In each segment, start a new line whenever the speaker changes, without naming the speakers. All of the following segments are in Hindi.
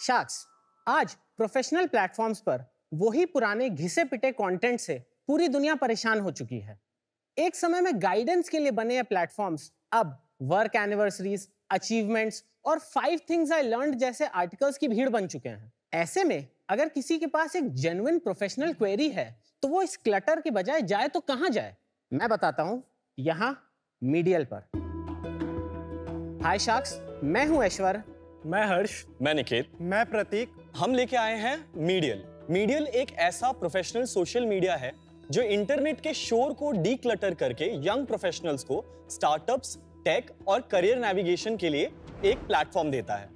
शार्क्स, आज प्रोफेशनल प्लेटफॉर्म्स पर वही पुराने घिसे पिटे कंटेंट से पूरी दुनिया परेशान हो चुकी है। एक समय में गाइडेंस के लिए बने ये प्लेटफॉर्म्स अब वर्क एनिवर्सरीज, अचीवमेंट्स और 5 थिंग्स आई लर्नड जैसे आर्टिकल्स की भीड़ बन चुके हैं। ऐसे में अगर किसी के पास एक जेन्युइन प्रोफेशनल क्वेरी है तो वो इस क्लटर के बजाय जाए तो कहां जाए? मैं बताता हूं, यहां मीडियल पर। हाय शार्क्स, मैं हूं ऐश्वर्य।
मैं हर्ष।
मैं निकेत।
मैं प्रतीक।
हम लेके आए हैं मीडियल। मीडियल एक ऐसा प्रोफेशनल सोशल मीडिया है जो इंटरनेट के शोर को डीक्लटर करके यंग प्रोफेशनल्स को स्टार्टअप्स, टेक और करियर नेविगेशन के लिए एक प्लेटफॉर्म देता है।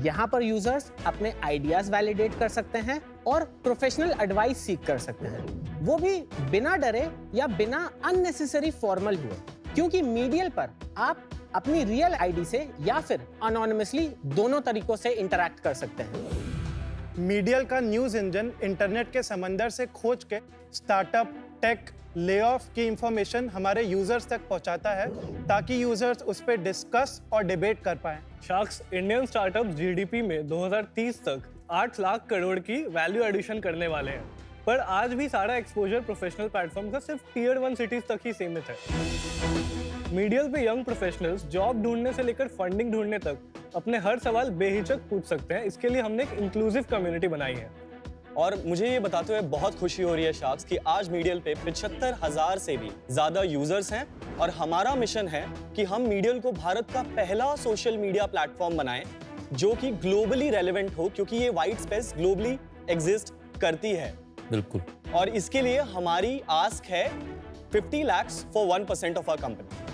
यहाँ पर यूजर्स अपने आइडियाज वैलिडेट कर सकते हैं और प्रोफेशनल एडवाइस सीख कर सकते हैं, वो भी बिना डरे या बिना अननेसेसरी फॉर्मल हुए, क्योंकि मीडियल पर आप अपनी रियल आईडी से या फिर अनोनिमसली दोनों तरीकों से इंटरैक्ट कर सकते हैं।
मीडियल का न्यूज इंजन इंटरनेट के समंदर से खोज के स्टार्टअप, टेक, लेऑफ की इंफॉर्मेशन हमारे यूजर्स तक पहुंचाता है ताकि यूजर्स उस पर डिस्कस और डिबेट कर पाएं।
शार्क्स इंडियन स्टार्टअप जीडीपी में 2030 तक 8 लाख करोड़ की वैल्यू एडिशन करने वाले हैं, पर आज भी सारा एक्सपोजर प्रोफेशनल प्लेटफॉर्म का सिर्फ टियर 1 सिटीज तक ही सीमित है। मीडियल पे यंग प्रोफेशनल्स जॉब ढूंढने से लेकर फंडिंग ढूंढने तक अपने हर सवाल बेहिचक पूछ सकते हैं। इसके लिए हमने एक इंक्लूसिव कम्युनिटी बनाई है।
और मुझे ये बताते हुए बहुत खुशी हो रही है शार्क्स कि आज मीडियल पे 75,000 से भी ज्यादा यूजर्स हैं और हमारा मिशन है कि हम मीडियल को भारत का पहला सोशल मीडिया प्लेटफॉर्म बनाएं जो कि ग्लोबली रेलेवेंट हो, क्योंकि ये वाइड स्पेस ग्लोबली एग्जिस्ट करती है।
बिल्कुल।
और इसके लिए हमारी आस्क है 50 lakhs for 1% of our company.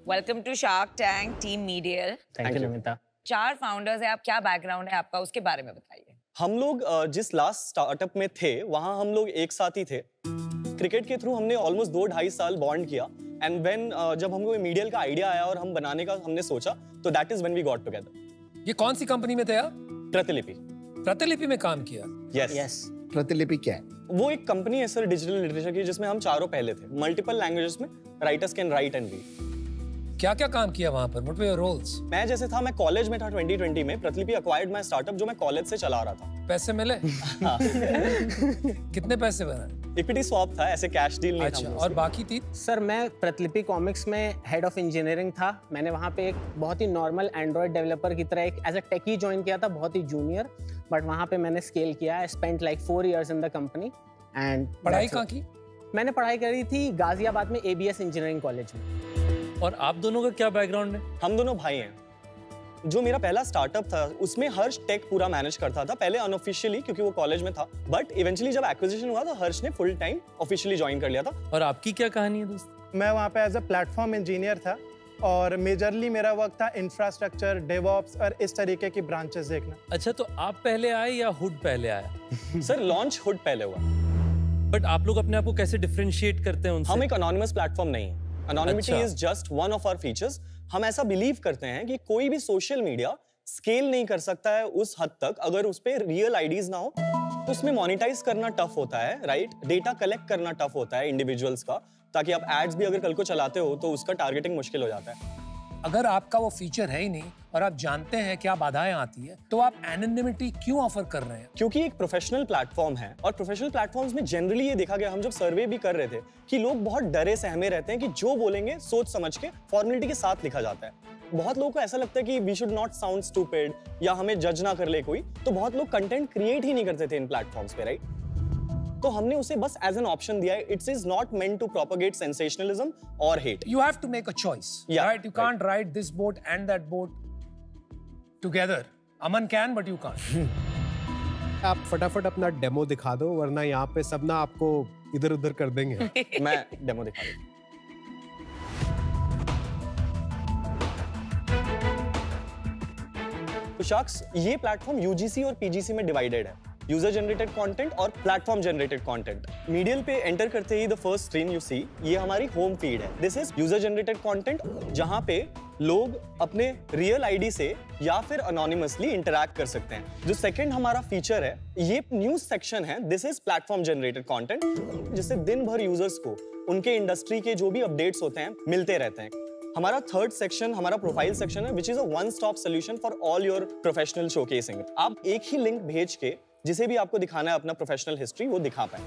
Welcome to shark tank team Medial.
Thank you Namita.
4 founders है, आप क्या बैकग्राउंड है आपका, उसके बारे में बताइए।
हम लोग जिस लास्ट स्टार्टअप में थे वहां हम लोग एक साथ ही थे। क्रिकेट के थ्रू हमने ऑलमोस्ट 2-2.5 साल बॉन्ड किया एंड व्हेन जब हमको मीडियल का आइडिया आया और हम बनाने का हमने सोचा तो that is when we got together.
ये कौन सी कंपनी में थे आप?
प्रतिलिपि।
प्रतिलिपि में काम किया?
यस।
प्रतिलिपि क्या है?
वो एक कंपनी है सर डिजिटल लिटरेचर की, जिसमें हम चारों पहले थे। मल्टीपल लैंग्वेजेस में writers can write and read.
क्या क्या काम किया वहां पर? What were your roles?
मैं जैसे था, मैं कॉलेज में था 2020 में। प्रतिलिपि एक्वायर्ड माय स्टार्टअप जो मैं कॉलेज से चला रहा था।
पैसे मिले?
हाँ।
कितने पैसे बने?
इक्विटी स्वैप था, ऐसे कैश डील नहीं था।
अच्छा, और बाकी थी?
सर, मैं प्रतिलिपि कॉमिक्स में हेड ऑफ इंजीनियरिंग था। मैंने वहाँ पे एक बहुत ही नॉर्मल एंड्रॉइड डेवलपर की तरह एक एज अ टेकी ज्वाइन किया था, बहुत ही जूनियर, बट वहाँ पे मैंने स्केल किया। I spent like 4 years in the company. And
पढ़ाई कहाँ की?
मैंने पढ़ाई करी थी गाजियाबाद में ABS इंजीनियरिंग कॉलेज में।
और आप दोनों का क्या बैकग्राउंड है?
हम दोनों भाई हैं। जो मेरा पहला स्टार्टअप था उसमें हर्ष टेक पूरा मैनेज करता था, पहले अनऑफिशियली क्योंकि वो कॉलेज में था, बट इवेंचुअली जब एक्विजिशन हुआ तो हर्ष ने फुल टाइम ऑफिशियली ज्वाइन कर लिया था।
और आपकी क्या कहानी है दोस्त?
मैं वहाँ पे एज अ प्लेटफॉर्म इंजीनियर था और मेजरली मेरा वर्क था इंफ्रास्ट्रक्चर, डेवऑप्स और इस तरीके की ब्रांचेस देखना।
अच्छा, तो आप पहले आए या हुड पहले आया?
सर, लॉन्च हुड पहले हुआ।
बट आप लोग अपने आप को कैसे डिफरेंशिएट करते हैं उनसे?
हम एक अनोनिमस प्लेटफॉर्म नहीं है। Anonymity is just one of our features. हम ऐसा बिलीव करते हैं कि कोई भी सोशल मीडिया स्केल नहीं कर सकता है उस हद तक अगर उस पे रियल आईडीज ना हो। तो उसमें मोनेटाइज करना टफ होता है, राइट? डेटा कलेक्ट करना टफ होता है इंडिविजुअल्स का, ताकि आप एड्स भी अगर कल को चलाते हो तो उसका टारगेटिंग मुश्किल हो जाता है।
अगर आपका वो फीचर है ही नहीं और आप जानते हैं क्या बाधाएं आती है, तो आप एनोनिमिटी क्यों ऑफर कर रहे हैं?
क्योंकि एक प्रोफेशनल प्लेटफॉर्म है और प्रोफेशनल प्लेटफॉर्म्स में जनरली ये देखा गया, हम जब सर्वे भी कर रहे थे, कि लोग बहुत डरे सहमे रहते हैं कि जो बोलेंगे सोच समझ के फॉर्मेलिटी के साथ लिखा जाता है। बहुत लोगों को ऐसा लगता है कि we should not sound stupid या हमें जज ना कर ले कोई, तो बहुत लोग कंटेंट क्रिएट ही नहीं करते थे इन प्लेटफॉर्म्स पे, राइट? तो हमने उसे बस एज एन ऑप्शन दिया है। It's is not meant to propagate sensationalism और hate.
You have to make a choice, right? You can't ride this boat and that boat together. Aman can, but you can't.
आप फटाफट अपना डेमो दिखा दो, वरना यहाँ पे सब ना आपको इधर-उधर कर देंगे।
मैं डेमो दिखा दूं। तो शार्क्स, ये प्लेटफॉर्म UGC और PGC में डिवाइडेड है। यूजर जनरेटेड कंटेंट और प्लेटफॉर्म जनरेटेड कंटेंट। मीडियल पे एंटर करते ही the first screen you see, ये हमारी होम फीड है। This is user generated content, जहां पे लोग अपने रियल आईडी से या फिर अनोनिमसली इंटरैक्ट कर सकते हैं। जो सेकंड हमारा फीचर है, ये न्यूज सेक्शन है। This is platform generated content, जिससे दिन भर यूजर्स को उनके इंडस्ट्री के जो भी अपडेट्स होते हैं मिलते रहते हैं। हमारा थर्ड सेक्शन हमारा प्रोफाइल सेक्शन है, which is a one stop solution for all your professional showcasing. आप एक ही लिंक भेज के जिसे भी आपको दिखाना है अपना प्रोफेशनल हिस्ट्री वो दिखा पाए।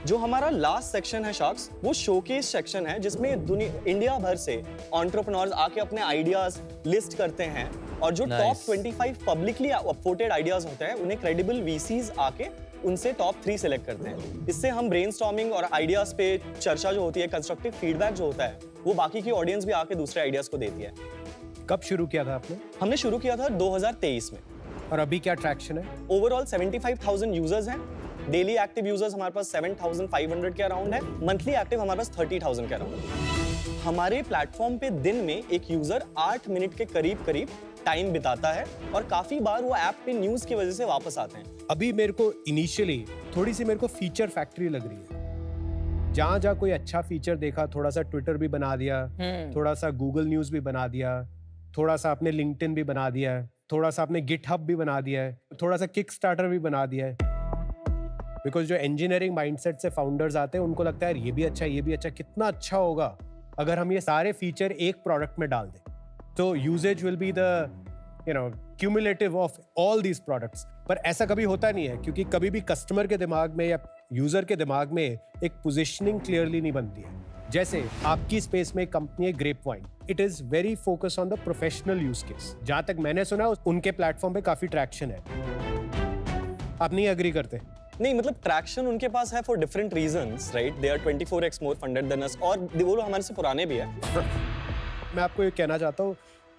जो हमारा लास्ट सेक्शन है शार्क्स, वो शोकेस सेक्शन है जिसमें इंडिया भर से एंटरप्रेन्योर्स आके अपने आइडियाज लिस्ट करते हैं और जो टॉप 25 पब्लिकली अपवोटेड आइडियाज होते हैं उन्हें क्रेडिबल वीसीज आके उनसे टॉप 3 सिलेक्ट करते हैं। इससे हम ब्रेनस्टॉर्मिंग और आइडियाज पे चर्चा जो होती है, कंस्ट्रक्टिव फीडबैक जो होता है, वो बाकी की ऑडियंस भी आके दूसरे आइडियाज को देती है।
कब शुरू किया था आपने?
हमने शुरू किया था 2023 में।
और अभी क्या ट्रैक्शन है?
ओवरऑल 75,000 यूजर्स हैं। डेली एक्टिव यूजर्स हमारे पास 7,500 के अराउंड है। मंथली एक्टिव हमारे पास 30,000 के अराउंड है। हमारे प्लेटफॉर्म पे दिन में एक यूजर 8 मिनट के करीब टाइम बिताता है और काफी बार वो ऐप पे न्यूज की वजह से वापस आते हैं।
अभी मेरे को इनिशियली थोड़ी सी मेरे को फीचर फैक्ट्री लग रही है। जहाँ कोई अच्छा फीचर देखा, थोड़ा सा ट्विटर भी बना दिया, थोड़ा सा गूगल न्यूज भी बना दिया, थोड़ा सा आपने लिंक्डइन भी बना दिया है, थोड़ा सा आपने गिटहब भी बना दिया है, थोड़ा सा किकस्टार्टर भी बना दिया है। बिकॉज जो इंजीनियरिंग माइंडसेट से फाउंडर्स आते हैं उनको लगता है ये भी अच्छा, कितना अच्छा होगा अगर हम ये सारे फीचर एक प्रोडक्ट में डाल दें। तो usages will be the cumulative of all these products. पर ऐसा कभी होता नहीं है क्योंकि कभी भी कस्टमर के दिमाग में या यूजर के दिमाग में एक पोजिशनिंग क्लियरली नहीं बनती है। जैसे आपकी स्पेस में कंपनी है grapevine, it is very focus on the professional use case. जहां तक मैंने सुना उनके प्लेटफॉर्म पे काफी ट्रैक्शन है। आप नहीं एग्री करते?
नहीं, मतलब ट्रैक्शन उनके पास है for different reasons, right? They are 24x more funded than us और वो लोग हमारे से पुराने भी है।
मैं आपको ये कहना चाहता हूँ,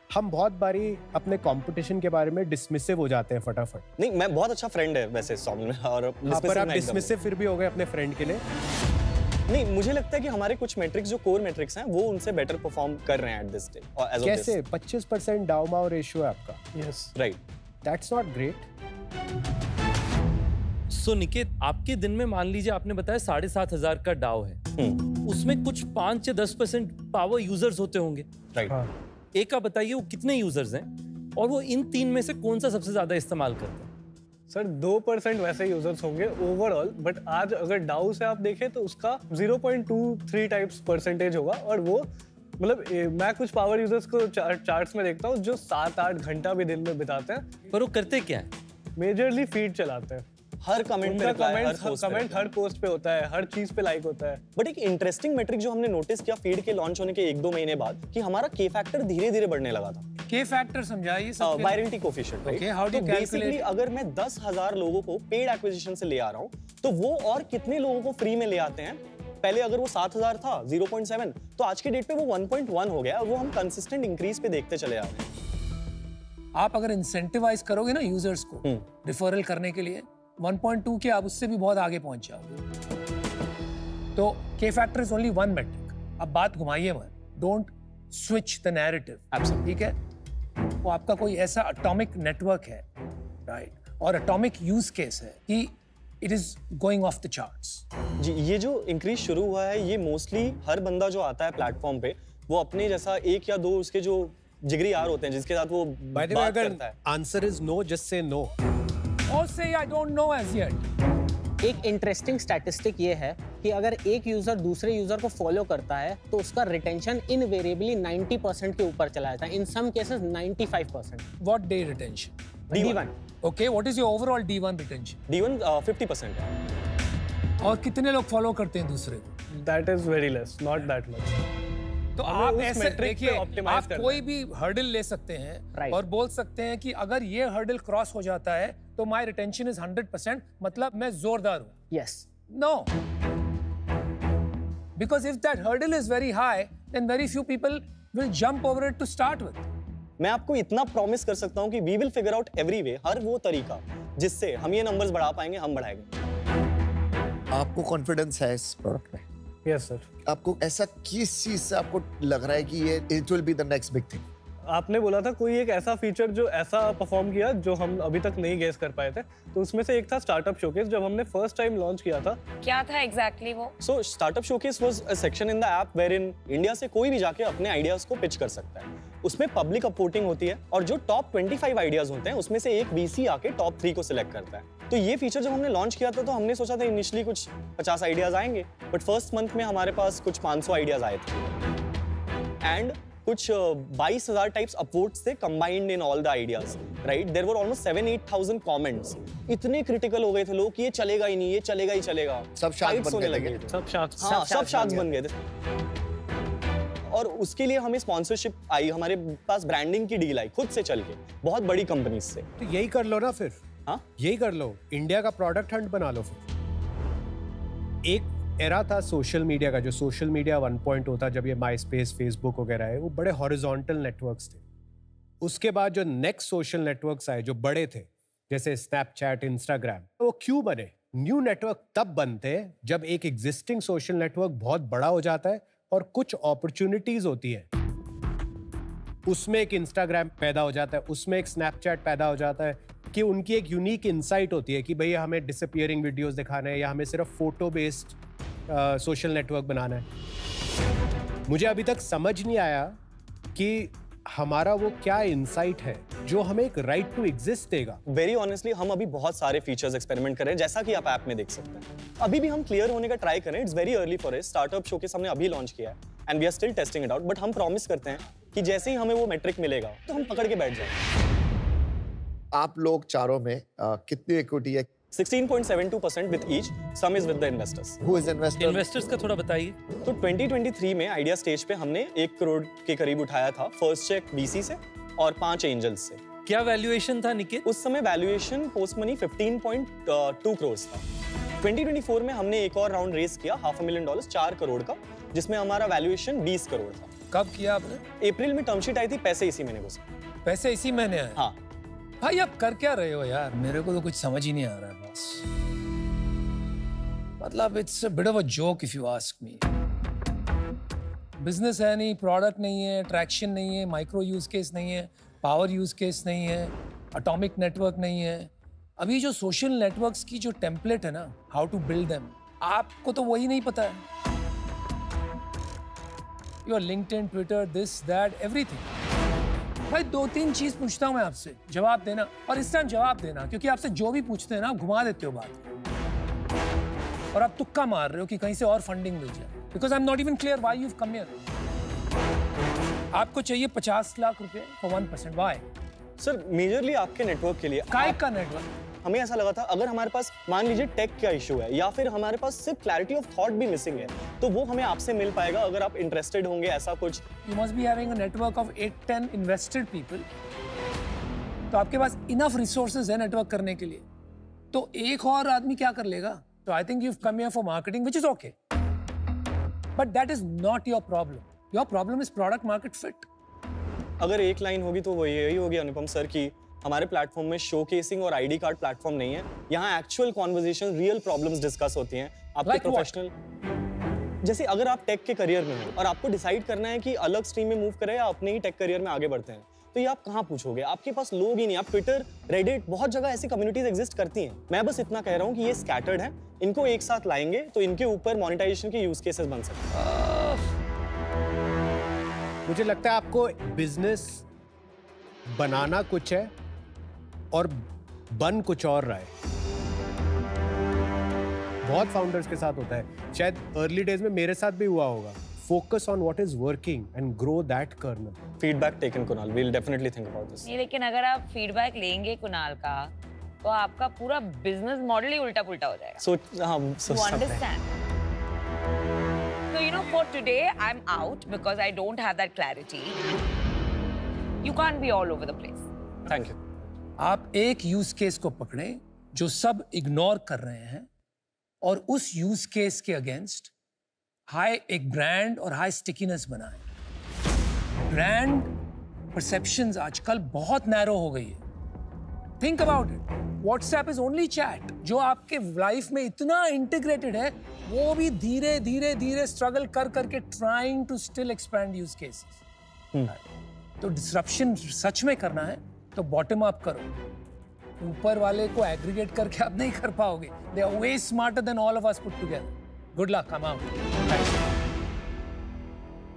हम बहुत बारी अपने कंपटीशन के बारे में डिसमिसिव हो जाते हैं फटाफट।
नहीं, मैं बहुत अच्छा फ्रेंड है वैसे सौम्य में और
पर आप डिसमिसिव फिर भी हो गए अपने फ्रेंड के लिए।
नहीं, मुझे लगता है कि हमारे कुछ मेट्रिक्स जो कोर मेट्रिक्स हैं वो उनसे बेटर परफॉर्म कर रहे हैं एट दिस डे।
कैसे? 25% डाउ माउ रेशियो है आपका।
Yes, right.
That's not great.
So Niket, आपके दिन में मान लीजिए आपने बताया 7,500 का डाउ है, उसमें कुछ 5 या 10% पावर यूजर्स होते होंगे,
राइट?
एक आप बताइए वो कितने यूजर्स हैं और वो इन 3 में से कौन सा सबसे ज्यादा इस्तेमाल करते हैं?
सर 2% वैसे यूजर्स होंगे ओवरऑल, बट आज अगर डाउ से आप देखें तो उसका 0.23 टाइप्स परसेंटेज होगा। और वो मतलब मैं कुछ पावर यूजर्स को चार्ट्स में देखता हूँ जो 7-8 घंटा भी दिन में बिताते हैं।
पर वो करते क्या है?
मेजरली फीड चलाते हैं।
हर कमेंट
हर पोस्ट पे होता है, हर चीज पे लाइक होता है।
बट एक इंटरेस्टिंग मेट्रिक जो हमने नोटिस किया फीड के लॉन्च होने के 1-2 महीने बाद कि हमारा के फैक्टर धीरे-धीरे बढ़ने लगा था।
के फैक्टर समझाइए सब।
Virality coefficient, right?
Okay, how do you calculate?
अगर मैं 10,000 लोगों को पेड एक्विजिशन से ले आ रहा हूं तो वो और कितने लोगों को फ्री में ले आते हैं? पहले अगर वो 7,000 था 0.7, तो आज के डेट पे वो 1.1 हो गया और वो हम कंसिस्टेंट इंक्रीज पे देखते चले आ रहे हैं।
आप अगर इंसेंटिवाइज करोगे ना यूजर्स को रिफरल करने के लिए 1.2 के, आप उससे भी बहुत आगे पहुंच जाओगे। तो K factor is only one metric. अब बात घुमाइए मत, डोंट स्विच द नैरेटिव, ठीक है? वो आपका कोई ऐसा एटॉमिक नेटवर्क है, राइट, और एटॉमिक यूज केस है कि it is going off the charts.
जी, ये जो इंक्रीज शुरू हुआ है ये मोस्टली हर बंदा जो आता है प्लेटफॉर्म पे वो अपने जैसा 1 या 2 उसके जो जिगरी यार होते हैं जिसके साथ वो बात करता है।
Answer is no, just say no.
और say I don't know as yet.
एक इंटरेस्टिंग स्टैटिस्टिक ये है कि अगर एक यूजर दूसरे यूजर को फॉलो करता है तो उसका रिटेंशन इनवेरिएबली 90% के ऊपर चला जाता है, in some cases 95%।
What day retention?
D1।
Okay, what is your overall D1 retention?
D1 50% है।
और कितने लोग फॉलो करते हैं दूसरे को?
That is very less, not that much.
तो आप ऐसे देखिए, आप कोई भी हर्डल ले सकते हैं और बोल सकते हैं कि अगर ये हर्डल क्रॉस हो जाता है तो माय रिटेंशन इज 100%, मतलब मैं जोरदार हूं।
Yes.
No, because if that hurdle is very high then very few people will jump over it to start with.
मैं आपको इतना प्रॉमिस कर सकता हूं कि we will figure out every way, हर वो तरीका जिससे हम ये नंबर्स बढ़ा पाएंगे, हम बढ़ाएंगे।
आपको कॉन्फिडेंस है इस प्रोडक्ट में?
Yes sir.
आपको ऐसा किस चीज से आपको लग रहा है कि ये it will be the next big thing?
आपने बोला था कोई एक ऐसा फीचर जो ऐसा परफॉर्म किया जो हम अभी तक नहीं गेस कर पाए थे, तो उसमें से एक था स्टार्टअप शोकेस। जब हमने फर्स्ट टाइम लॉन्च किया था,
क्या था एग्जैक्टली वो?
So startup showcase was a section in the app wherein India से कोई भी जाके अपने आइडियाज को पिच कर सकता है। उसमें पब्लिक अपवोटिंग होती है और जो टॉप 25 आइडियाज होते हैं उसमें से एक वीसी आके टॉप 3 को सिलेक्ट करता है। तो ये फीचर जब हमने लॉन्च किया था तो हमने सोचा था इनिशियली कुछ 50 आइडियाज आएंगे, बट फर्स्ट मंथ में हमारे पास कुछ 500 आइडियाज आए थे एंड कुछ 22,000 टाइप्स अपवोट्स थे combined in all the ideas, right? There were almost 7-8,000 comments. इतने क्रिटिकल हो गए थे लोग कि ये चलेगा ही नहीं, ये चलेगा ही चलेगा।
सब शार्क बन गए थे।
सब शार्क्स
सब शार्क्स बन गए थे। और उसके लिए हमें स्पॉन्सरशिप आई, हमारे पास ब्रांडिंग की डील आई खुद से चल के, बहुत बड़ी कंपनीज से।
तो यही कर लो ना फिर।
हाँ,
यही कर लो, इंडिया का प्रोडक्ट हंट बना लो फिर। एक एरा था सोशल मीडिया का, जो सोशल मीडिया 1.0 था, जब ये माई स्पेस, फेसबुक वगैरह है, वो बड़े हॉरिजॉन्टल नेटवर्क्स थे। उसके बाद जो नेक्स्ट सोशल नेटवर्क्स आए जो बड़े थे, जैसे स्नैपचैट, इंस्टाग्राम, वो क्यों बने? न्यू नेटवर्क तब बनते हैं जब एक एग्जिस्टिंग सोशल नेटवर्क बहुत बड़ा हो जाता है और कुछ अपॉर्चुनिटीज होती है। उसमें एक इंस्टाग्राम पैदा हो जाता है, उसमें एक स्नैपचैट पैदा हो जाता है कि उनकी एक यूनिक इंसाइट होती है कि भई हमें डिसअपीयरिंग वीडियोस दिखाना है या हमें सिर्फ फोटो बेस्ड सोशल नेटवर्क बनाना है। मुझे अभी तक समझ नहीं आया कि हमारा वो क्या इंसाइट है जो हमें एक राइट टू एग्जिस्ट देगा।
वेरी ऑनेस्टली हम अभी बहुत सारे फीचर्स एक्सपेरिमेंट कर रहे हैं, जैसा कि आप ऐप में देख सकते हैं। अभी भी हम क्लियर होने का ट्राई कर रहे हैं। It's very early for us. Startup showcase हमने अभी लॉन्च किया है and we are still testing it out, but हम प्रॉमिस करते हैं कि जैसे ही हमें वो मेट्रिक मिलेगा तो हम पकड़ के बैठ जाएंगे।
आप लोग चारों में कितनी इक्विटी है?
16.72% with each, some is with the investors.
Who is investor?
Investors का थोड़ा बताइए।
तो 2023 में आइडिया स्टेज पे हमने 1 करोड़ के करीब उठाया था, फर्स्ट चेक VC से और 5 एंजल्स से।
क्या वैल्यूएशन था निखिल?
उस समय वैल्यूएशन पोस्ट मनी 15.2 करोड़ था। 2024 में हमने एक और राउंड रेस किया, $500,000, 4 करोड़ का, जिसमें हमारा वैल्यूएशन 20 करोड़ था।
कब किया आपने?
अप्रैल में टर्म शीट आई थी, पैसे इसी महीने घुसे।
पैसे इसी महीने आए?
हाँ।
भाई आप कर क्या रहे हो यार? मेरे को तो कुछ समझ ही नहीं आ रहा है बस। मतलब it's a bit of a joke if you ask me. Business है नहीं, प्रोडक्ट नहीं है, ट्रैक्शन नहीं है, माइक्रो यूज केस नहीं है, पावर यूज केस नहीं है, एटॉमिक नेटवर्क नहीं है। अभी जो सोशल नेटवर्क्स की जो टेम्पलेट है ना, हाउ टू बिल्ड देम, आपको तो वही नहीं पता है। Your LinkedIn, Twitter, this that everything. भाई 2-3 चीज पूछता हूं मैं आपसे, जवाब देना, और इस टाइम जवाब देना, क्योंकि आपसे जो भी पूछते हैं ना घुमा देते हो बात, और आप तुक्का मार रहे हो कि कहीं से और फंडिंग मिल जाए। Because I am not even clear why you have come here. आपको चाहिए 50 लाख रुपए फॉर 1%, व्हाई?
सर मेजरली आपके नेटवर्क के लिए।
काय का नेटवर्क?
हमें ऐसा लगा था अगर हमारे पास मान लीजिए टेक का इशू है या फिर हमारे पास सिर्फ क्लैरिटी ऑफ थॉट भी मिसिंग है, तो वो हमें आपसे मिल पाएगा अगर आप इंटरेस्टेड होंगे ऐसा कुछ।
You must be having a network of 8-10 invested people. तो आपके पास इनफ रिसोर्सेज है नेटवर्क करने के लिए। तो एक और आदमी क्या कर लेगा? तो I think you have come here for marketing, which is okay, but that is not your problem. Your problem is product market fit.
अगर एक लाइन होगी तो वो यही होगी अनुपम सर की हमारे प्लेटफॉर्म में शोकेसिंग और आईडी कार्ड प्लेटफॉर्म नहीं है। यहाँ actual conversation, real problems discuss होती हैं। आपके
Like
प्रोफेशनल, जैसे अगर आप टेक के करियर में हो और आपको डिसाइड करना है कि अलग स्ट्रीम में मूव करें या अपने ही टेक करियर में आगे बढ़ते हैं, तो ये आप कहाँ पूछोगे? आपके पास लोग ही नहीं। आप ट्विटर, रेडिट, बहुत जगह ऐसी कम्युनिटीज एग्जिस्ट करती हैं। मैं बस इतना कह रहा हूँ कि ये स्कैटर्ड है, इनको एक साथ लाएंगे तो इनके ऊपर मोनेटाइजेशन के यूज केसेस बन सकते हैं।
मुझे लगता है आपको बिजनेस बनाना कुछ है और बन कुछ और रहा है। बहुत फाउंडर्स के साथ होता है, शायद अर्ली डेज में मेरे साथ भी हुआ होगा। Focus on what is working and grow that kernel.
Feedback taken, Kunal. We'll definitely think about this.
नहीं, लेकिन अगर आप फीडबैक लेंगे कुणाल का, तो आपका पूरा बिजनेस मॉडल ही उल्टा पुल्टा हो जाएगा।
So हाँ,
You understand? So you know, for today, I'm out because I don't have that clarity. You can't be all over the place.
Thank you.
आप एक यूज केस को पकड़े जो सब इग्नोर कर रहे हैं और उस यूज केस के अगेंस्ट एक ब्रांड और हाई स्टिकीनेस बनाए। ब्रांड परसेप्शंस आजकल बहुत नैरो हो गई है। Think about it. WhatsApp is only chat. जो आपके लाइफ में इतना इंटीग्रेटेड है, वो भी धीरे धीरे धीरे स्ट्रगल कर करके trying to still expand use cases. तो डिसरप्शन सच में करना है तो बॉटम अप करो। ऊपर वाले को एग्रीगेट करके आप नहीं कर पाओगे। They are way smarter than all of us put together. Good luck, come out.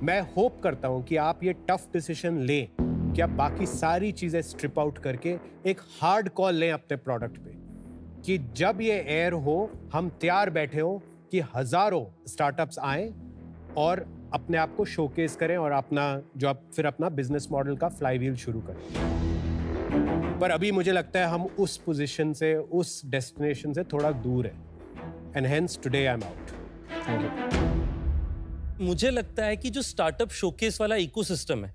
मैं होप करता हूं कि आप ये टफ डिसीजन लें कि आप बाकी सारी चीजें स्ट्रिप आउट करके एक हार्ड कॉल लें अपने प्रोडक्ट पे, कि जब ये एयर हो हम तैयार बैठे हो कि हजारों स्टार्टअप्स आए और अपने आप को शोकेस करें और अपना जो आप फिर अपना बिजनेस मॉडल का फ्लाईव्हील शुरू करें। पर अभी मुझे लगता है हम उस पोजीशन से, उस डेस्टिनेशन से थोड़ा दूर है, and hence today I am out.
Thank you.
मुझे लगता है कि जो स्टार्टअप शोकेस वाला इकोसिस्टम है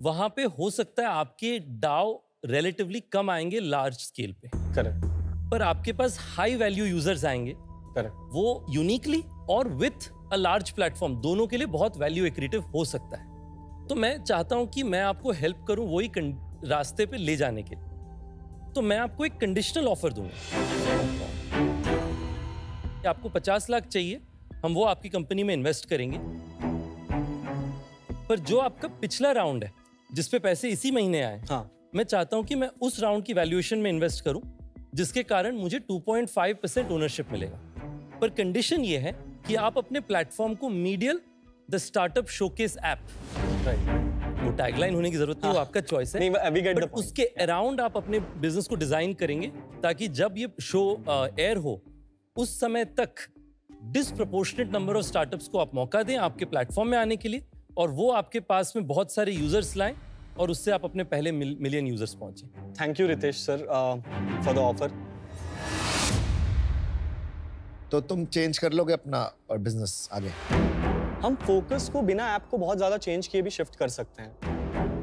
वहां पे हो सकता है आपके डाउ रिलेटिवली कम आएंगे लार्ज स्केल पे,
करेक्ट,
पर आपके पास हाई वैल्यू यूजर्स आएंगे,
करेक्ट,
वो यूनिकली और विथ अ लार्ज प्लेटफॉर्म दोनों के लिए बहुत वैल्यू एक्रीटिव हो सकता है। तो मैं चाहता हूं कि मैं आपको हेल्प करूं वही रास्ते पे ले जाने के लिए। तो मैं आपको एक कंडीशनल ऑफर दूंगा कि आपको 50 लाख चाहिए, हम वो आपकी कंपनी में इन्वेस्ट करेंगे, पर जो आपका पिछला राउंड है जिसपे पैसे इसी महीने आए,
हाँ,
मैं चाहता हूं कि मैं उस राउंड की वैल्यूएशन में इन्वेस्ट करूं जिसके कारण मुझे 2.5% ओनरशिप मिलेगा। पर कंडीशन ये है कि आप अपने प्लेटफॉर्म को medial the startup showcase app, वो टैगलाइन होने की जरूरत नहीं, वो आपका चॉइस है,
नहीं, we get the
but
point.
उसके अराउंड आप अपने बिजनेस को डिजाइन करेंगे ताकि जब ये शो एयर हो उस समय तक डिसप्रोपोर्शनेट नंबर ऑफ स्टार्टअप्स को आप मौका दें आपके प्लेटफॉर्म में आने के लिए, और वो आपके पास में बहुत सारे यूजर्स लाएं और उससे आप अपने पहले मिलियन यूजर्स पहुंचे।
Thank you Ritesh sir for the offer.
तो तुम चेंज कर लोगे अपना और बिजनेस आगे?
हम फोकस को बिना ऐप को बहुत ज्यादा चेंज किए भी शिफ्ट कर सकते हैं।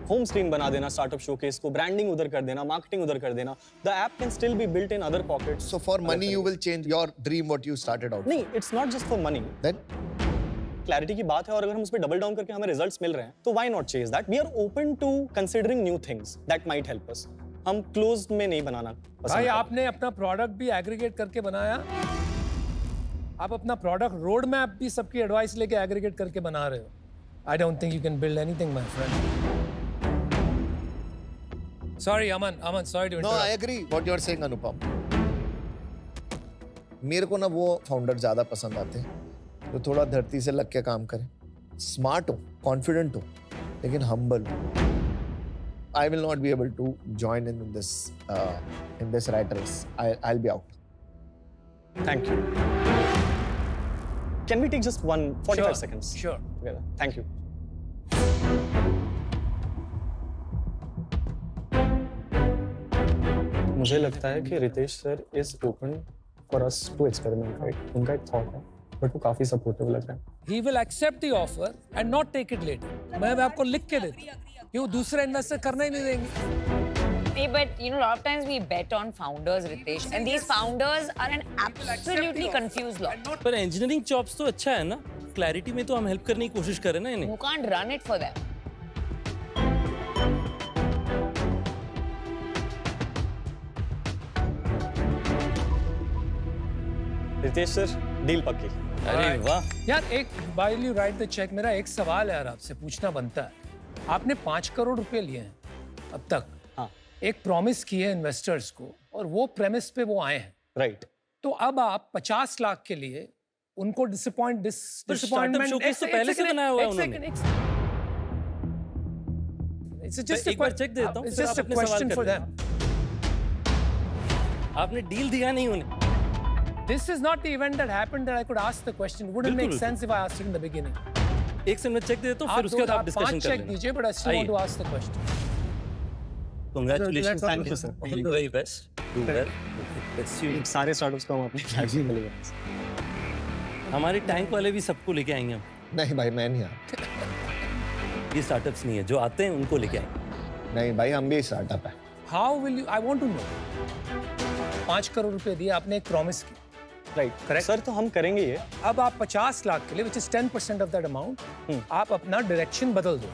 होम स्क्रीन बना देना स्टार्टअप शोकेस को, ब्रांडिंग उधर कर देना, मार्केटिंग उधर कर देना। The app can still be built in other pockets.
So for money you will change your dream what you started out.
नहीं, it's not just for money.
Then
clarity की बात है, और अगर हम उस पर डबल डाउन करके हमें रिजल्ट्स मिल रहे हैं तो why not chase that. We are open to considering new things that might help us. हम क्लोज्ड में नहीं बनाना पसंद
भाई
करते।
आपने अपना प्रोडक्ट भी एग्रीगेट करके बनाया, आप अपना प्रोडक्ट रोड मैप भी सबकी एडवाइस लेके एग्रीगेट करके बना रहे हो। I don't think you can build anything my friend. Sorry Aman, sorry to
no,
interrupt.
I agree what you are saying Anupam. मेरे को ना वो फाउंडर ज्यादा पसंद आते हैं जो थोड़ा धरती से लग के काम करें, स्मार्ट हो, कॉन्फिडेंट हो, लेकिन हम्बल हो। I will not be able to join in this rat race. I'll be out.
Thank you. Can we take just 45 seconds?
Sure.
Together? Thank you. मुझे लगता है कि Ritesh sir is open for us to experiment, right? उनका एक थॉट है, बट वो काफी सपोर्टिव लग रहा है।
He will accept the offer and not take it later. मैं आपको लिख के देता हूँ कि वो दूसरे इन्वेस्टर करना ही नहीं देंगे।
Hey, but you know, a lot of times we bet on founders, Ritesh, and these founders are an absolutely confused lot.
पर इंजीनियरिंग जॉब्स तो अच्छा है ना, क्लैरिटी में तो हम हेल्प करने की कोशिश कर रहे हैं ना इन्हें।
You can't run it for them.
Ritesh sir, deal पक्की।
अरे वाह।
यार एक while you write the check, मेरा एक सवाल है यार आपसे पूछना बनता है। आपने 5 करोड़ रुपए लिए हैं अब तक,
हाँ,
एक प्रॉमिस की है इन्वेस्टर्स को, और वो प्रेमिस पे वो आए हैं,
राइट।
तो अब आप 50 लाख के लिए उनको डिसअपॉइंटमेंट
showcase तो पहले से बनाया हुआ है उन्होंने। एक बार चेक देता हूँ,
It's
फिर
just
आप
a
अपने सवाल
question
कर
for
लेना।
them.
आपने डील दिया नहीं उन्हें।
This is not the event that happened that I could ask the question. Wouldn't make
बिल्कुल।
sense if I asked it in the beginning.
एक सेकंड में चेक दे देता हूँ, फिर उसके बाद आप डिस्कशन
5
कर
check
लेना।
दीजिए, but I still want to ask the question.
Congratulations.
Thank you, sir.
All the very best. Do well. Let's see.
सारे स्टार्टअप्स को हम अपने प्लेटफॉर्म पे लेंगे।
हमारे टैंक वाले भी सबको लेके आएंगे हम।
नहीं भाई, मैं नहीं आता।
ये स्टार्टअप्स नहीं है, जो आते हैं उनको लेके आएंगे।
नहीं भाई, हम भी स्टार्टअप है।
How will you? I want to know. 5 crore रुपए दिए आपने, एक प्रॉमिस की,
राइट,
Correct.
सर, तो हम करेंगे ये।
अब आप 50 लाख के लिए, which is 10% of that amount, आप अपना डायरेक्शन बदल दो।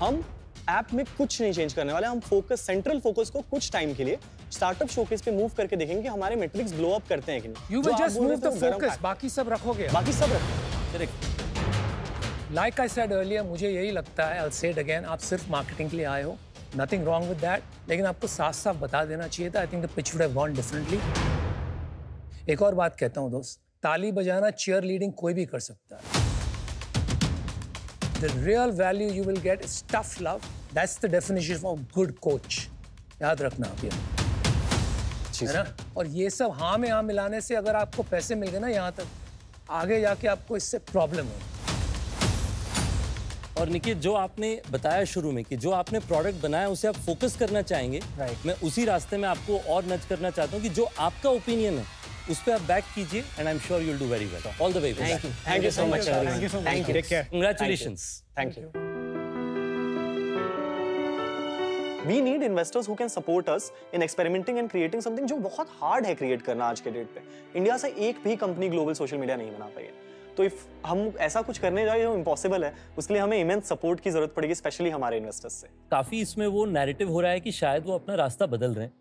हम ऐप में कुछ नहीं चेंज करने वाले। हम फोकस, सेंट्रल फोकस को कुछ टाइम के लिए स्टार्टअप शोकेस पे मूव करके देखेंगे कि हमारे मेट्रिक्स ब्लो अप करते हैं कि नहीं।
You
जो
will
आप
just
बोल रहे
move
थे
the
वो गरम
focus,
पैक।
बाकी सब रखोगे।
बाकी सब रखो।
Correct.
Like I said earlier, मुझे यही लगता है, I'll say it again, आप सिर्फ मार्केटिंग के लिए आए हो, nothing wrong with that, लेकिन आपको साफ-साफ बता देना चाहिए था। I think the pitch would have gone differently. एक और बात कहता हूँ दोस्त, ताली बजाना, चीयर लीडिंग कोई भी कर सकता है। The real value you will get is tough love. That's the definition of good coach. याद रखना आप ये, है ना? और ये सब हाँ में हाँ मिलाने से अगर आपको पैसे मिल गए ना यहाँ तक, आगे जाके आपको इससे प्रॉब्लम हो।
और निकेत, जो आपने बताया शुरू में कि जो आपने प्रोडक्ट बनाया उसे आप फोकस करना चाहेंगे, मैं उसी रास्ते में आपको और नच करना चाहता हूँ कि जो आपका ओपिनियन है उस पे आप बैक कीजिए and I am sure you will do very well. All the way best.
Thank you so much.
Thank you. Take care.
Congratulations.
Thank you. We need investors who can support us in experimenting and creating something जो बहुत हार्ड है क्रिएट करना आज के डेट पे। इंडिया से एक भी कंपनी ग्लोबल सोशल मीडिया नहीं बना पाई है। तो इफ हम ऐसा कुछ करने जाए जो इम्पॉसिबल है, उसके लिए हमें इमेंस सपोर्ट की जरूरत पड़ेगी, स्पेशली हमारे इन्वेस्टर्स से।
काफी इसमें वो नैरेटिव हो रहा है कि शायद वो अपना रास्ता बदल रहे हैं।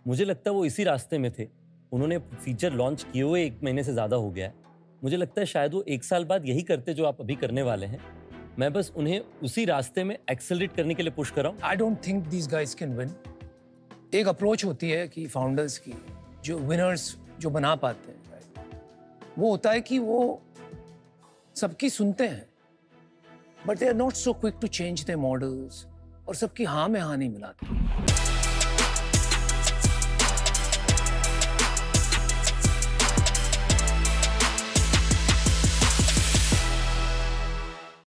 मुझे लगता है वो इसी रास्ते में थे। उन्होंने फीचर लॉन्च किए हुए 1 महीने से ज्यादा हो गया है। मुझे लगता है शायद वो 1 साल बाद यही करते जो आप अभी करने वाले हैं। मैं बस उन्हें उसी रास्ते में एक्सेलरेट करने के लिए पुश कर रहा हूँ।
आई don't think these guys can win. एक अप्रोच होती है कि फाउंडर्स की, जो विनर्स जो बना पाते हैं, वो होता है कि वो सबकी सुनते हैं but they are not so quick to change their models, और सबकी हाँ में हाँ नहीं मिलाते।